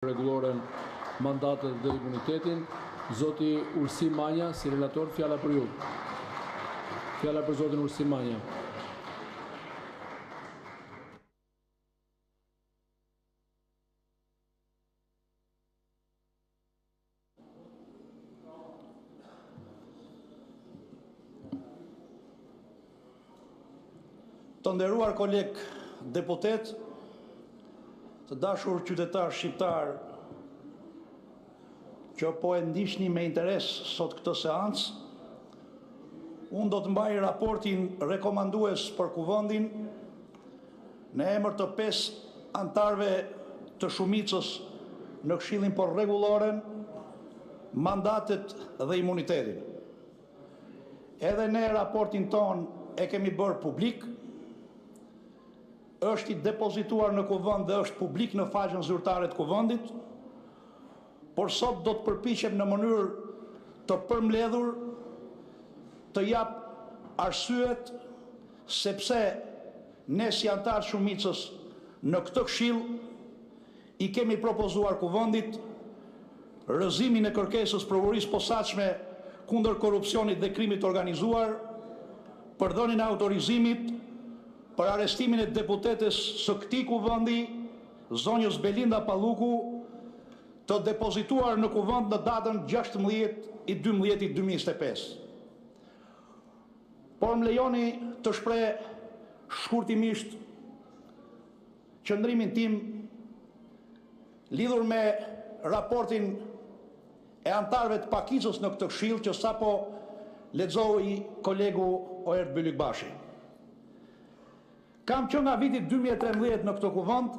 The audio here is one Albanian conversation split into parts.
rregulloren mandatet dhe imunitetin. Zoti Ursim Manja, si relator, fjala për ju. Fjala për zotin Ursim Manja. Të nderuar koleg deputet, të dashur qytetar shqiptar që po e ndiqni me interes sot këtë seancë, unë do të mbaj raportin rekomandues për kuvendin në emër të 5 antarëve të shumicës në Këshillin për Rregulloren, mandatet dhe imunitetin. Edhe ne raportin ton e kemi bërë publik, është i depozituar në kuvend dhe është publik në faqen zyrtare të kuvendit, por sot do të përpiqem në mënyrë të përmbledhur të jap arsyet sepse ne si antar shumicës në këtë këshill i kemi propozuar kuvendit rrëzimin e kërkesës provurisë posaçme kundër korrupsionit dhe krimit organizuar, përdhënien e autorizimit për arestimin e deputetes së këtij kuvendi, zonjës Belinda Palluku, të depozituar në kuvend në datën 16/12/2025. Por më lejoni të shpreh shkurtimisht qëndrimin tim lidhur me raportin e antarëve të pakicës në këtë këshill që sapo lexoi kolegu Oert Bylykbashi. Kam që nga vitit 2013 në këtë kuvend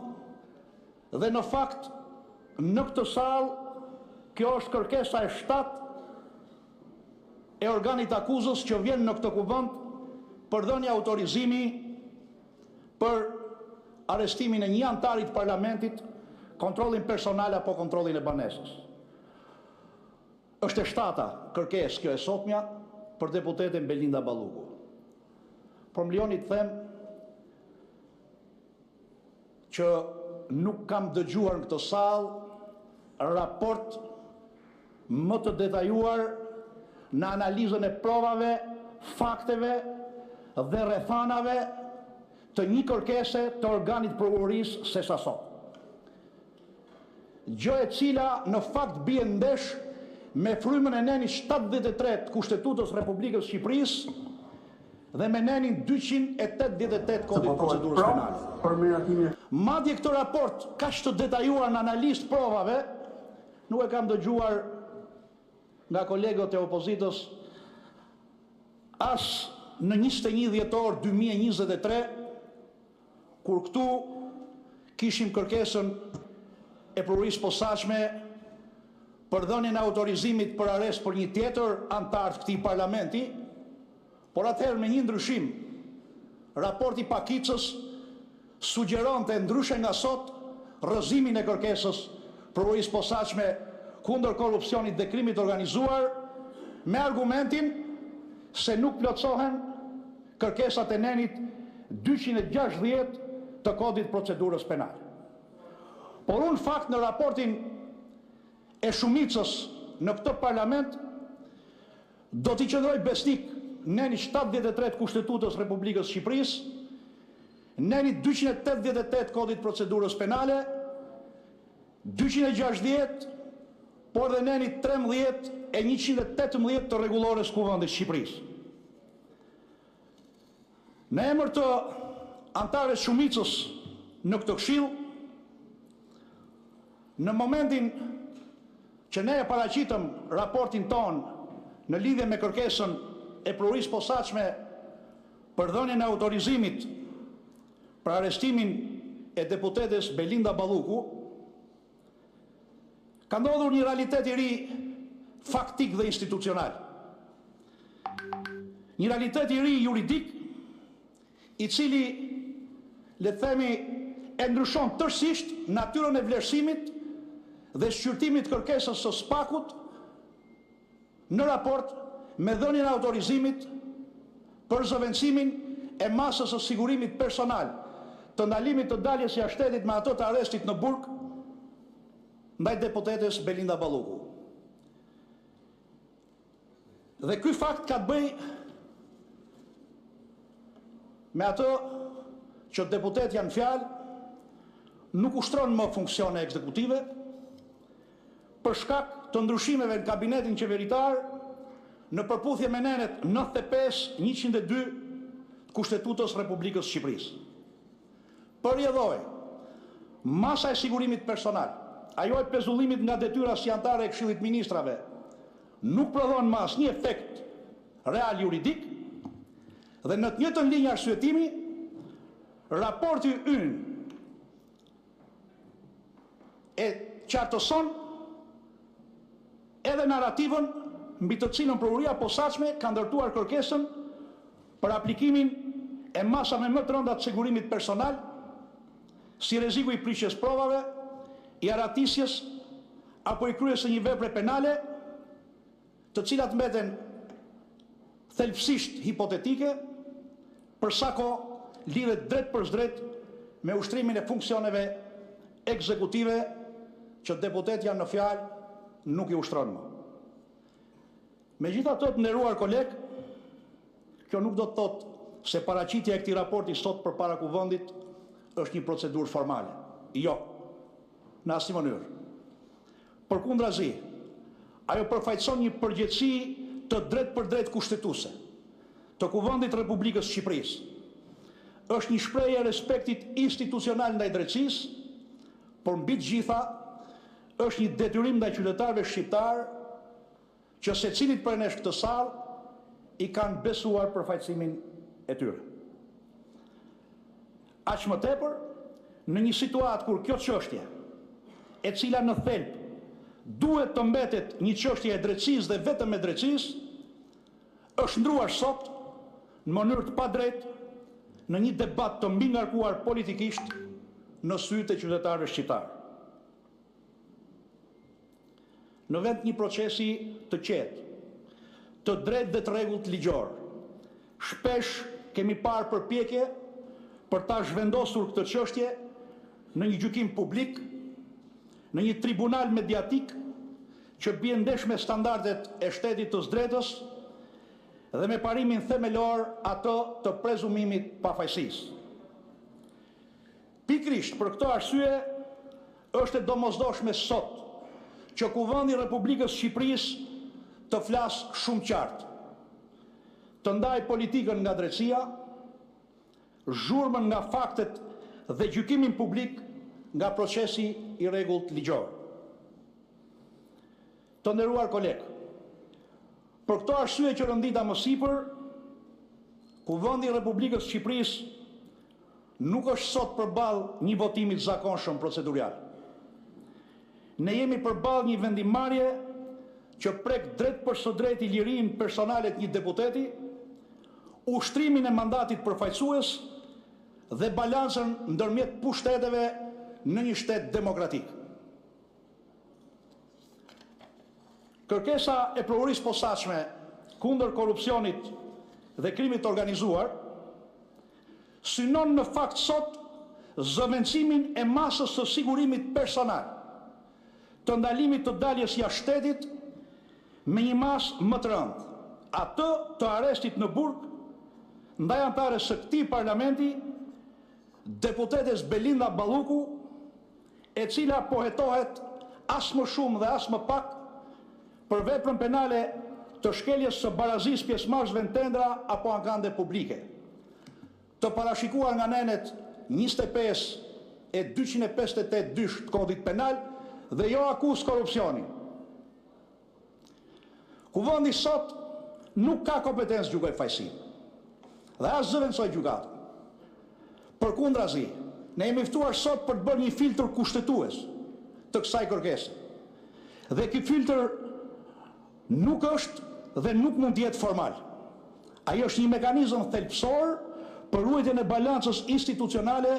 dhe në fakt në këtë salë kjo është kërkesa e 7 e organit akuzës që vjen në këtë kuvend për dhënia autorizimi për arestimin e një antari të parlamentit, kontrollin personal apo kontrollin e banesës. Është e 7-ta kërkesë kjo e sotmja për deputeten Belinda Palluku. Por më lejoni të them që nuk kam dëgjuar në këtë salë raport më të detajuar në analizën e provave, fakteve dhe rrethanave të një kërkese të organit prokurorisë se sa sot. Gjë e cila në fakt bie ndesh me frymën e nenit 73 të Kushtetutës Republikës Shqipërisë dhe me nenin 288 kodit procedurës penale. Madje këtë raport kaq të detajuar në analizë provave nuk e kam dëgjuar nga kolegët e opozitës as në 21 dhjetor 2023, kur këtu kishim kërkesën e provurisë posaçme për dhënien e autorizimit për arrest për një tjetër antar të këtij parlamenti. Por atëherë me një ndryshim, raporti pakicës sugjeronte ndryshe nga sot rrëzimin e kërkesës provurisë posaçme kundër korrupsionit dhe krimit organizuar me argumentin se nuk plotësohen kërkesat e nenit 260 të kodit procedurës penale. Por unë fakt në raportin e shumicës në këtë parlament do t'i qëndroj besnik neni 73 Kushtetutës Republikës Shqipërisë, neni 288 kodit procedurës penale, 260, por dhe neni 13 e 118 të rregullores kuvendit Shqipërisë. Në emër të antarëve shumicës në këtë këshill, në momentin që ne e paraqitëm raportin ton në lidhje me kërkesën e provurisë posaçme për dhënien e autorizimit për arestimin e deputetes Belinda Palluku, ka ndodhur një realitet i ri faktik dhe institucional. Një realitet i ri juridik i cili, le të themi, e ndryshon tërësisht natyrën e vlerësimit dhe shqyrtimit kërkesës së SPAK-ut në raport me dhënien e autorizimit për zëvendësimin e masës së sigurimit personal të ndalimit të daljes jashtë shtetit me ato të arrestit në burg ndaj deputetes Belinda Balluku. Dhe ky fakt ka të bëj me ato që deputet janë fjalë, nuk ushtron më funksione ekzekutive për shkak të ndryshimeve në kabinetin qeveritar në përputhje me nenet 95-102 Kushtetutës Republikës Shqipërisë. Përjedhoj, masa e sigurimit personal, ajo e pezullimit nga detyra si anëtare e Këshillit Ministrave, nuk prodhon më asnjë efekt real juridik dhe në të njëjtën linjë arsyetimi, raporti ynë e qartëson edhe narrativën mbi të cilën prokuroria e posaçme ka ndërtuar kërkesën për aplikimin e masave më të rënda të sigurimit personal, si rreziku i prishjes provave, i aratisjes apo i kryes së një vepre penale, të cilat mbeten thelbësisht hipotetike, për sa kohë lidhet drejt për drejt me ushtrimin e funksioneve ekzekutive që deputet janë në fjalë nuk i ushtron më. Megjithatë, të nderuar koleg, kjo nuk do të thotë se paraqitja e këtij raporti sot përpara kuvendit është një procedurë formale. Jo, në asnjë mënyrë. Përkundrazi, ajo përfaqëson një përgjegjësi të drejt për drejt kushtetuese të Kuvendit Republikës Shqipërisë. Është një shprehje e respektit institucional ndaj drejtësisë, por mbi të gjitha është një detyrim ndaj qytetarëve shqiptar që secilit prej nesh këtë sallë i kanë besuar përfaqësimin e tyre. Aq më tepër, në një situatë kur kjo çështje, e cila në thelb duhet të mbetet një çështje e drejtësisë dhe vetëm e drejtësisë, është ndruar sot në mënyrë të padrejtë në një debat të mbingarkuar politikisht në sytë e qytetarëve shqiptarë. Në vend një procesi të qetë, të drejtë dhe të rregullt ligjor, shpesh kemi parë përpjekje për ta zhvendosur këtë çështje në një gjykim publik, në një tribunal mediatik që bie ndesh me standardet e shtetit të drejtës dhe me parimin themelor ato të prezumimit pafajësisë. Pikrisht për këtë arsye është e domosdoshme sot që Kuvendi i Republikës Shqipërisë të flasë shumë qartë, të ndajë politikën nga drejtësia, zhurmën nga faktet dhe gjykimin publik nga procesi i rregullt ligjor. Të nderuar kolegë, për këto arsye që rëndita më sipër, Kuvendi i Republikës Shqipërisë nuk është sot përballë një votimi të zakonshëm procedurial. Ne jemi përballë një vendimarrje që prek drejt për së drejt i lirinë personale të një deputeti, ushtrimin e mandatit përfaqësues dhe balancën ndërmjet pushteteve në një shtet demokratik. Kërkesa e prokurisë posaçme kundër korrupsionit dhe krimit organizuar synon në fakt sot zëvendësimin e masës së sigurimit personal, të ndalimit të daljes jashtë shtetit me një masë më të rëndë, atë të arrestit në burg ndaj anëtares së këtij parlamenti, deputetes Belinda Balluku, e cila pohetohet as më shumë dhe as më pak për veprën penale të shkeljes së barazisë pjesëmarrësve në tendra apo ankande publike, të parashikuar nga nenet 25 e 258 dysh të kodit penal dhe jo akuzë korrupsioni. Kuvendi sot nuk ka kompetencë gjykoj fajësi dhe as zëvendësoj gjykatën. Përkundrazi, ne jemi ftuar sot për të bërë një filtr kushtetues të kësaj kërkese. Dhe ky filtr nuk është dhe nuk mund të jetë formal. Ai është një mekanizëm thelbësor për ruajtjen e balancës institucionale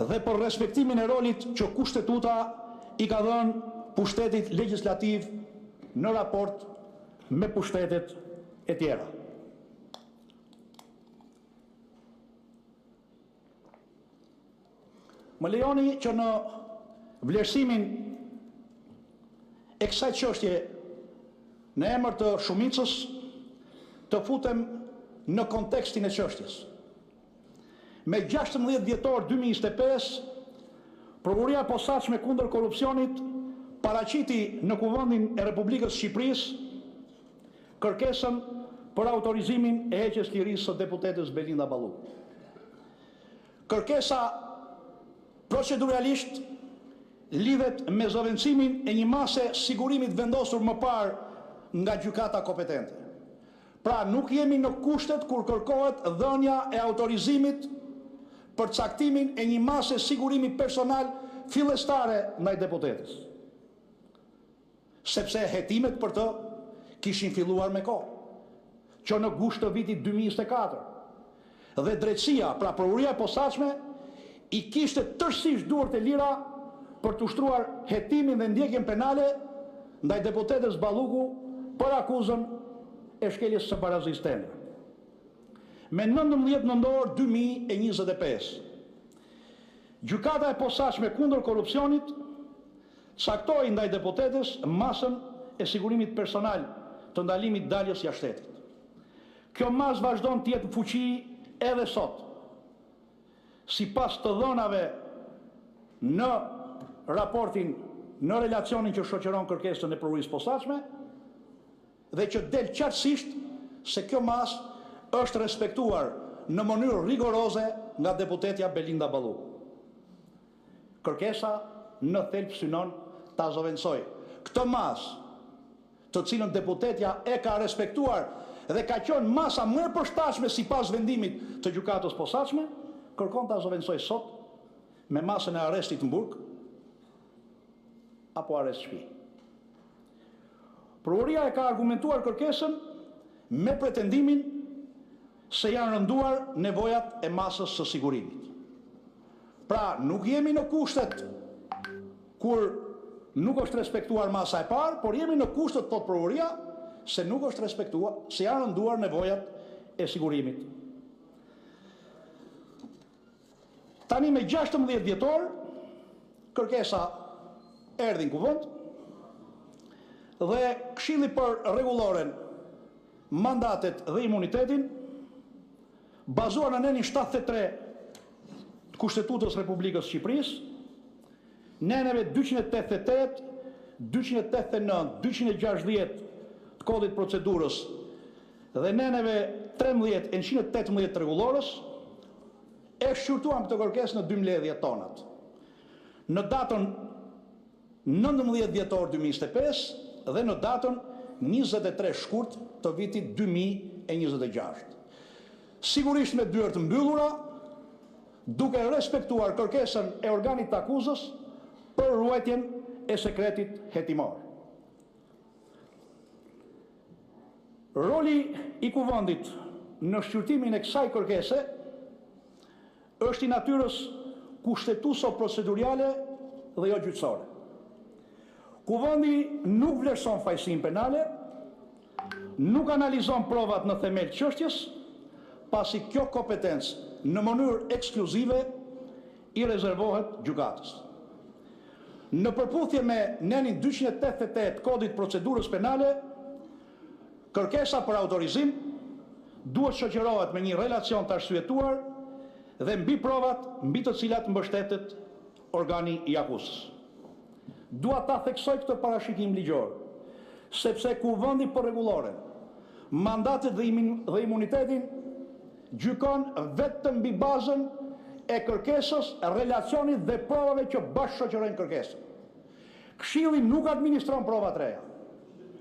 dhe për respektimin e rolit që kushtetuta i ka dhënë pushtetit legjislativ në raport me pushtetet e tjera. Më lejoni që në vlerësimin e kësaj çështje në emër të shumicës të futem në kontekstin e çështjes. Me 16 dhjetor 2025, Prokuroria e Posaçme kundër korrupsionit paraqiti në Kuvendin e Republikës Shqipërisë kërkesën për autorizimin e heqjes lirisë së deputetës Belinda Balluku. Kërkesa proceduralisht lidhet me zëvendësimin e një mase sigurimit vendosur më parë nga gjykata kompetente. Pra nuk jemi në kushtet kur kërkohet dhënia e autorizimit për caktimin e një mase sigurimi personal fillestare ndaj deputetës. Sepse hetimet për të kishin filluar me kohë, që në gusht të vitit 2024. Dhe drejtësia, pra Prokuroria e Posaçme, i kishte tërësisht duart e lira për të ushtruar hetimin dhe ndjekjen penale ndaj deputetës Balluku për akuzën e shkeljes së barazisë tendre. Me 19 nëntor 2025, Gjykata e Posaçme kundër korrupsionit caktoi ndaj deputetës masën e sigurimit personal të ndalimit daljes jashtë shtetit. Kjo masë vazhdon të jetë në fuqi edhe sot, sipas të dhënave në raportin, në relacionin që shoqëron kërkesën e Prokurorisë Posaçme, dhe që del qartësisht se kjo masë është respektuar në mënyrë rigoroze nga deputetja Belinda Balluku. Kërkesa në thelb synon ta zëvendësoj këtë masë, të cilën deputetja e ka respektuar dhe ka qenë masa më e përshtatshme sipas vendimit të gjykatës posaçme, kërkon ta zëvendësoj sot me masën e arrestit në burg apo arrest shtëpi. Prokuroria e ka argumentuar kërkesën me pretendimin se janë rënduar nevojat e masës së sigurimit. Pra, nuk jemi në kushtet kur nuk është respektuar masa e parë, por jemi në kushtet, thot Prokuroria, se nuk është respektuar, se janë rënduar nevojat e sigurimit. Tani me 16 dhjetor, kërkesa erdhi në kuvend dhe Këshilli për Rregulloren, Mandatet dhe Imunitetin, bazuar në nenin 73 të Kushtetutës Republikës Shqipërisë, neneve 288, 289, 260 të Kodit Procedurës dhe neneve 13 e 118 të rregullorës, e shqyrtuam këtë kërkesë në 12 tonat. Në datën 19 dhjetor 2025 dhe në datën 23 shkurt të vitit 2026. Sigurisht me dyert të mbyllura, duke respektuar kërkesën e organit të akuzës për ruajtjen e sekretit hetimor. Roli i kuvendit në shqyrtimin e kësaj kërkese është i natyrës kushtetueso-procedurale dhe jo gjyqësore. Kuvendi nuk vlerëson fajësinë penale, nuk analizon provat në themel çështjes, pasi kjo kompetencë në mënyrë ekskluzive i rezervohet gjykatës. Në përputhje me nenin 288 Kodit Procedurës Penale, kërkesa për autorizim duhet shoqërohet me një relacion të arsyetuar dhe mbi provat mbi të cilat mbështetet organi i akuzës. Dua ta theksoj këtë parashikim ligjor, sepse Kuvendi për Rregulloren, Mandatet dhe Imunitetin gjykon vetëm mbi bazën e kërkesës, relacionit dhe provave që bashkë shoqërojnë kërkesën. Këshilli nuk administron prova të reja.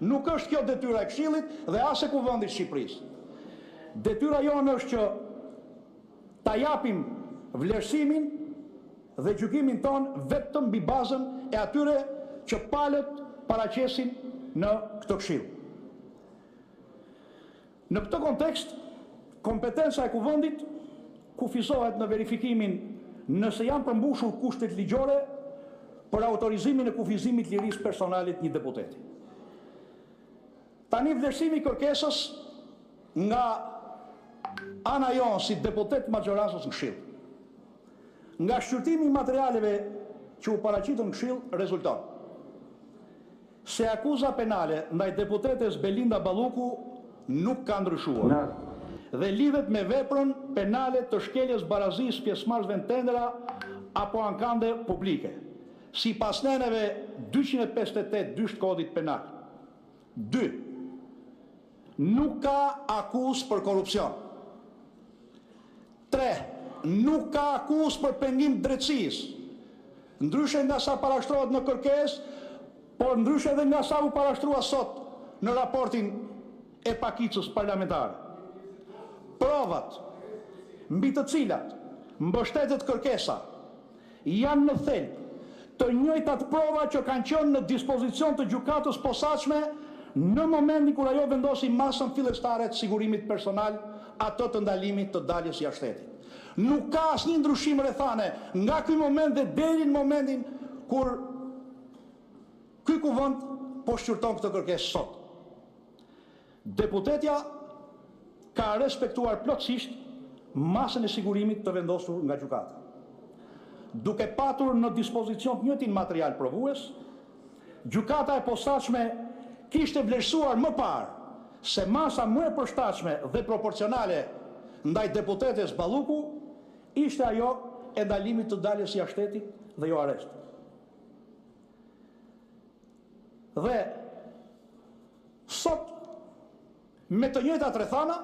Nuk është kjo detyra e Këshillit dhe as e Kuvendit Shqipërisë. Detyra jonë është që ta japim vlerësimin dhe gjykimin ton vetëm mbi bazën e atyre që palët paraqesin në këtë këshill. Në këtë kontekst, kompetenca e Kuvendit kufizohet në verifikimin nëse janë përmbushur kushtet ligjore për autorizimin e kufizimit lirisë personalit një deputeti. Tani vlerësimi i kërkesës nga ana jonë si deputet maggjorancës në Këshill. Nga shqyrtimi i materialeve që u paraqitën në Këshill rezulton se akuza penale ndaj deputetes Belinda Balluku nuk ka ndryshuar dhe lidhet me veprën penale të shkeljes barazisë pjesëmarrësve në tendera apo ankande publike. Sipas neneve 258 kodit penal. 2. Nuk ka akuzë për korrupsion. 3. Nuk ka akuzë për pengim drejtësisë. Ndryshe nga sa parashtrohet në kërkesë, por ndryshe edhe nga sa u parashtrua sot në raportin e pakicës parlamentare. Provat mbi të cilat mbështetet kërkesa janë në thelb të njëjtat prova që kanë qenë në dispozicion të gjykatës posaçme në momentin kur ajo vendosi masën fillestare të sigurimit personal, ato të ndalimit të daljes jashtë shtetit. Nuk ka asnjë ndryshim rrethane nga ky moment dhe deri në momentin kur ky kuvend po shqyrton këtë kërkesë sot. Deputetja ka respektuar plotësisht masën e sigurimit të vendosur nga gjykata. Duke patur në dispozicion të njëjtin material provues, gjykata e posaçme kishte vlerësuar më parë se masa më e përshtatshme dhe proporcionale ndaj deputetes Balluku ishte ajo e ndalimit të daljes jashtë shtetit dhe jo arrest. Dhe sot me të njëjtat rrethana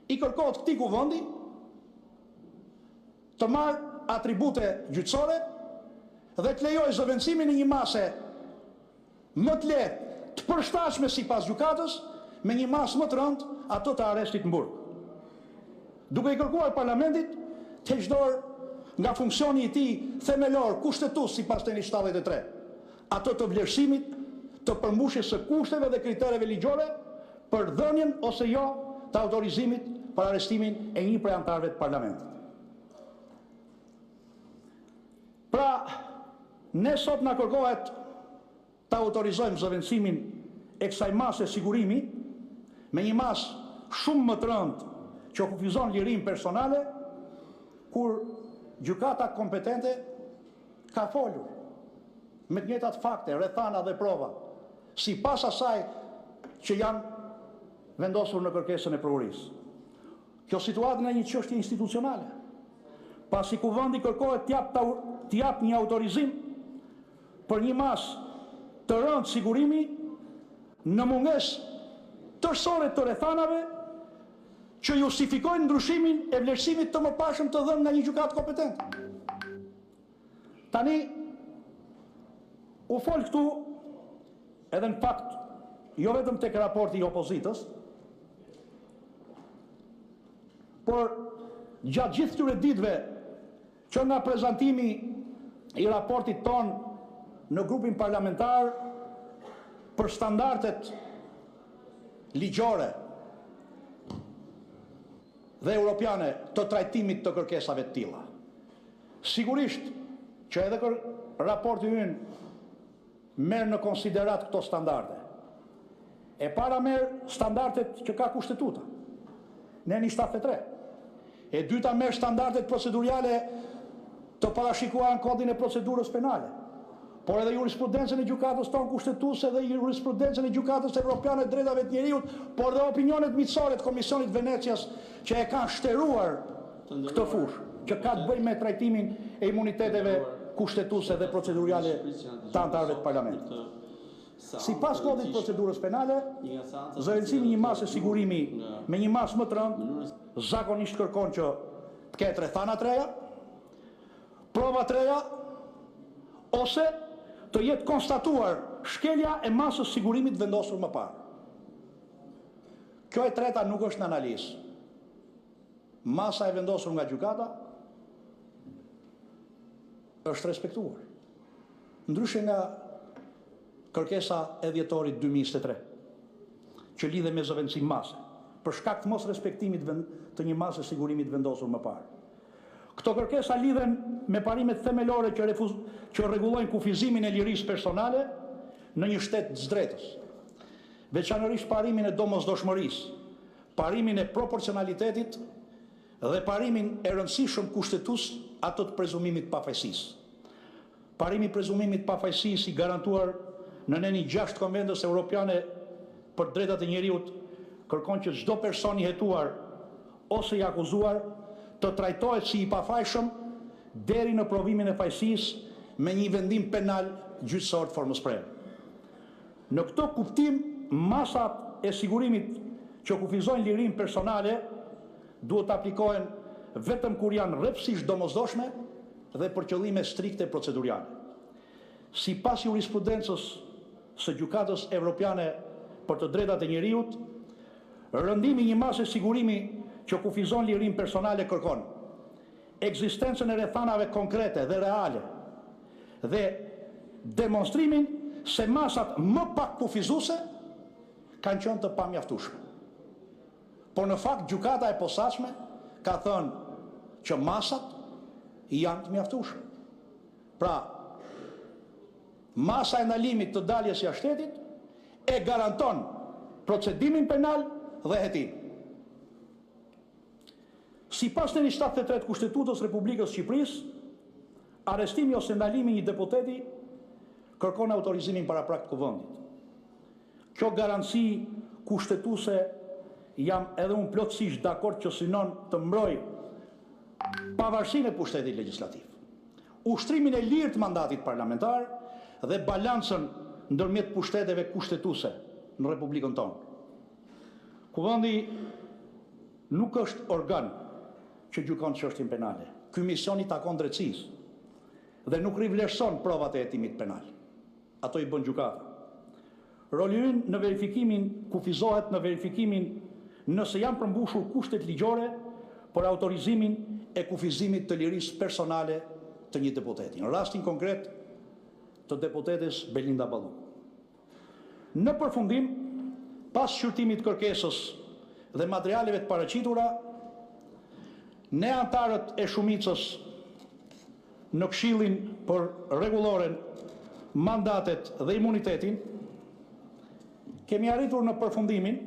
i kërkohet këtij kuvendi të marrë atribute gjyqësore dhe të lejojë zëvendësimin e një mase më të lehtë, të përshtatshme sipas gjykatës, me një masë më të rëndë, ato të arrestit në burg. Duke i kërkuar parlamentit të heqë dorë nga funksioni i tij themelor kushtetues sipas teni 73, ato të vlerësimit të përmbushjes së kushteve dhe kritereve ligjore për dhënien ose jo të autorizimit për arrestimin e një prej anëtarëve të parlamentit. Pra, ne sot na kërkohet të autorizojmë zëvendësimin e kësaj mase sigurimi me një masë shumë më të rëndë që kufizon lirinë personale, kur gjykata kompetente ka folur me të njëjtat fakte, rrethana dhe prova, sipas asaj që janë vendosur në kërkesën e prokurisë. Kjo situatë nga një çështje institucionale. Pasi kuvendi kërkohet të jap një autorizim për një masë të rëndë sigurimi në mungesë tërësore të rrethanave që justifikojnë ndryshimin e vlerësimit të mëparshëm të dhënë nga një gjykatë kompetente. Tani u fol këtu edhe në fakt jo vetëm tek raporti i opozitës, por gjatë gjithë këtyre ditëve që nga prezantimi i raportit ton në grupin parlamentar për standardet ligjore dhe europiane të trajtimit të kërkesave të tilla. Sigurisht që edhe raporti ynë merr në konsiderat këto standarde. E para merr standardet që ka kushtetuta. Neni 73. E dyta merr standardet procedurale të parashikuara në kodin e procedurës penale, por edhe jurisprudencën e gjykatës tonë kushtetuese dhe jurisprudencën e gjykatës evropiane të drejtave të njerëzit, por dhe opinionet miqësore të Komisionit Venecias që e kanë shtëruar këtë fushë, që ka të bëjë me trajtimin e imuniteteve kushtetuese dhe procedurale të anëtarëve të parlamentit. Sipas kodit procedurës penale, zëvendësimi një mase sigurimi me një masë më të rëndë zakonisht kërkon që të ketë rrethana të reja, prova të reja, ose të jetë konstatuar shkelja e masës sigurimit vendosur më parë. Kjo e treta nuk është në analizë. Masa e vendosur nga gjykata është respektuar. Ndryshe nga kërkesa e dhjetorit 2023, që lidhe me zëvendësim mase, për shkak të mos respektimit të një mase sigurimit vendosur më parë. Këto kërkesa lidhen me parimet themelore që rregullojnë kufizimin e lirisë personale në një shtet zëdretës, veçanërisht parimin e domosdoshmërisë, parimin e proporcionalitetit dhe parimin e rëndësishëm kushtetues ato të prezumimit pafajësisë. Parimi i prezumimit pafajësisë i garantuar në neni 6 konventës europiane për drejtat e njeriut kërkon që çdo person i hetuar ose i akuzuar të trajtohet si i pafajshëm deri në provimin e fajësisë me një vendim penal gjyqësor të formës prerë. Në këtë kuptim, masat e sigurimit që kufizojnë lirinë personale duhet të aplikohen vetëm kur janë rrepsisht domosdoshme dhe për qëllime strikte procedurale. Sipas jurisprudencës së Gjykatës Evropiane për të drejtat e njeriut, rëndimi një mase sigurimi që kufizon lirinë personale kërkon ekzistencën e rrethanave konkrete dhe reale dhe demonstrimin se masat më pak kufizuese kanë qenë të pamjaftueshme. Por në fakt gjykata e posaçme ka thënë që masat janë të mjaftueshme. Pra, masa e ndalimit të daljes jashtë shtetit e garanton procedimin penal dhe hetim. Sipas neni 73 Kushtetutës Republikës Shqipërisë, arrestimi ose ndalimi një deputeti kërkon autorizimin paraprak të kuvendit. Kjo garanci kushtetuese jam edhe unë plotësisht dakord që synon të mbroj pavarësinë e pushtetit legjislativ, ushtrimin e lirë të mandatit parlamentar dhe balancën ndërmjet pushteteve kushtetuese në Republikën tonë. Kuvendi nuk është organ që gjykon çështjen penale. Ky mision i takon drejtësisë dhe nuk rivlerëson provat e hetimit penal. Ato i bën gjykata. Roli ynë në verifikimin kufizohet në verifikimin nëse janë përmbushur kushtet ligjore për autorizimin e kufizimit të lirisë personale të një deputeti. Në rastin konkret të deputetes Belinda Balluku. Në përfundim, pas shqyrtimit kërkesës dhe materialeve të paraqitura, ne antarët e shumicës në Këshillin për rregulloren, mandatet dhe imunitetin, kemi arritur në përfundimin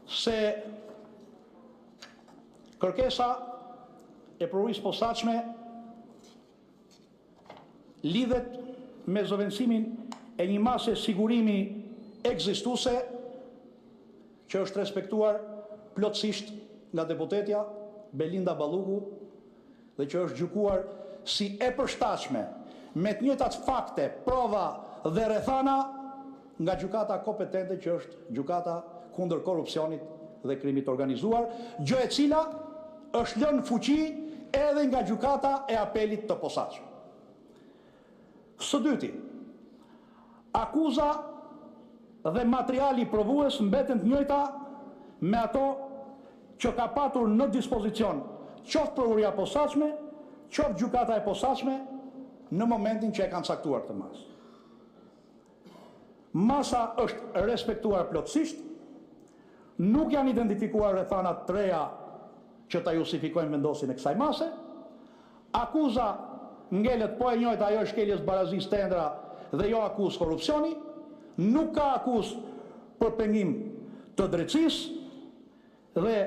se kërkesa e provurisë posaçme lidhet me zëvendësimin e një mase sigurimi ekzistuese që është respektuar plotësisht nga deputetja Belinda Balluku dhe që është gjykuar si e përshtatshme me të njëjtat fakte, prova dhe rrethana nga gjykata kompetente që është gjykata kundër korrupsionit dhe krimit organizuar, gjë e cila është lënë fuqi edhe nga gjykata e apelit të posaçëm. Së dyti, akuza dhe materiali provues mbeten të njëjta me ato që ka patur në dispozicion qoftë provuria posaçme, qoftë gjykata e posaçme në momentin që e kanë caktuar këtë masë. Masa është respektuar plotësisht, nuk janë identifikuar rrethana të reja që ta justifikojnë vendosjen e kësaj mase. Akuza ngelet po e njëjta, ajo është shkeljes barazisë tendra dhe jo akuzë korrupsioni, nuk ka akuzë për pengim të drejtësisë dhe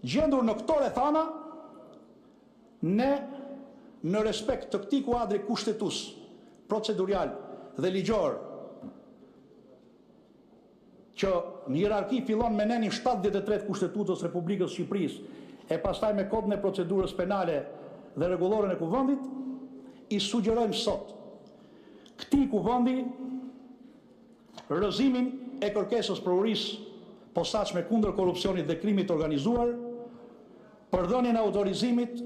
gjendur në këto rrethana, ne në respekt të këtij kuadri kushtetues, procedurial dhe ligjor, që në hierarki fillon me nenin 73 Kushtetutës Republikës Shqipërisë e pastaj me kodin e procedurës penale dhe rregulloren e kuvendit, i sugjerojmë sot këtij kuvendi rrëzimin e kërkesës provurisë posaçme kundër korrupsionit dhe krimit organizuar, përdhënien e autorizimit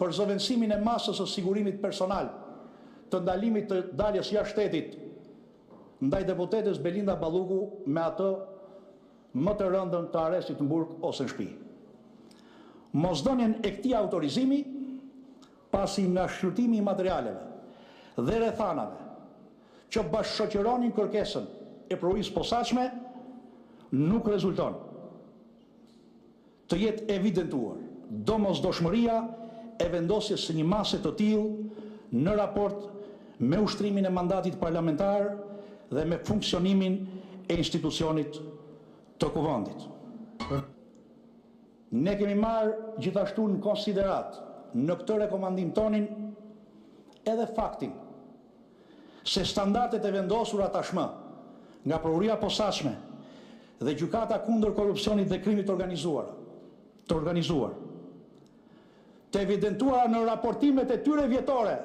për zëvendësimin e masës së sigurimit personal të ndalimit të daljes jashtë shtetit ndaj deputetes Belinda Balluku me atë më të rëndën të arrestit në burg ose në shtëpi. Mosdhënien e këtij autorizimi, pasi nga shqyrtimi i materialeve dhe rrethanave që bashkëshoqëronin kërkesën e provurisë posaçme, nuk rezulton të jetë evidentuar domosdoshmëria e vendosjes së një mase të tillë në raport me ushtrimin e mandatit parlamentar dhe me funksionimin e institucionit të kuvendit. Ne kemi marrë gjithashtu në konsiderat në këtë rekomandim tonin edhe faktin se standardet e vendosura tashmë nga prokuria e posaçme dhe gjykata kundër korrupsionit dhe krimit të organizuar, të evidentuara në raportimet e tyre vjetore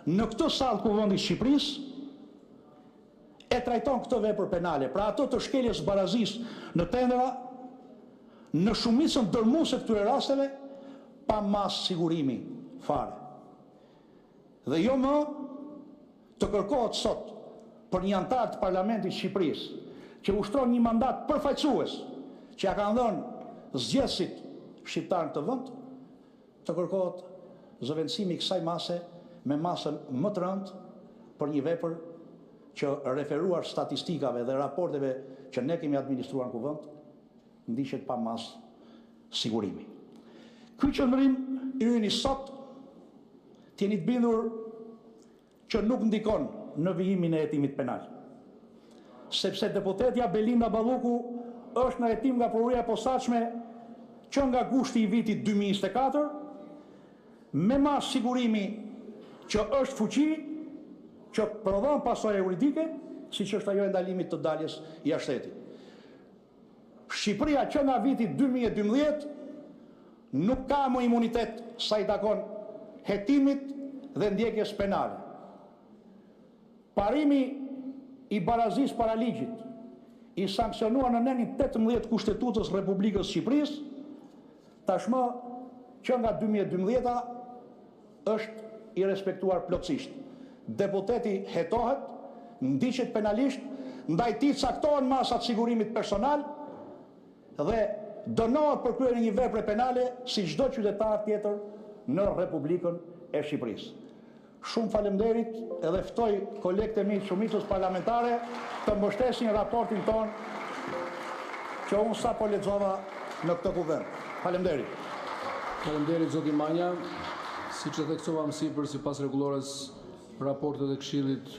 në këtë sallë Kuvendit Shqipërisë, e trajton këtë vepër penale, pra ato të shkeljes barazisë në tendera, në shumicën dërmuese të këtyre rasteve, pa mas sigurimi fare. Dhe jo më të kërkohet sot për një antar të Parlamentit Shqipërisë që ushtron një mandat përfaqësues që ja kanë dhënë zgjedhësit shqiptar në të vend, të kërkohet zëvendësimi i kësaj mase me masën më të rëndë për një vepër që referuar statistikave dhe raporteve që ne kemi administruar në kuvend, ndiqet pa mas sigurimi. Ky qëndrim i yni sot t'jeni të bindur që nuk ndikon në vijimin e hetimit penal, sepse deputetja Belinda Balluku është në hetim nga prokuria e posaçme që nga gushti i vitit 2024, me mas sigurimi që është fuqi që prodhon pasojë juridike, siç është ajo e ndalimit të daljes jashtë shtetit. Shqipëria që nga viti 2012 nuk ka më imunitet sa i takon hetimit dhe ndjekjes penale. Parimi i barazisë para ligjit, i sankcionuar në nenin 18 Kushtetutës Republikës Shqipërisë, tashmë që nga 2012 është i respektuar plotësisht. Deputeti hetohet, ndiqet penalisht, ndaj tij caktohen masat sigurimit personal dhe dënohet për kryerjen e një vepre penale si çdo qytetar tjetër në Republikën e Shqipërisë. Shumë faleminderit, edhe ftoj kolegët e mi të shumicës parlamentare të mbështesin raportin ton që unë sapo lexova në këtë kuvend. Faleminderit. Faleminderit zoti Manja, siç e theksova më sipër sipas rregullores raportet e Këshillit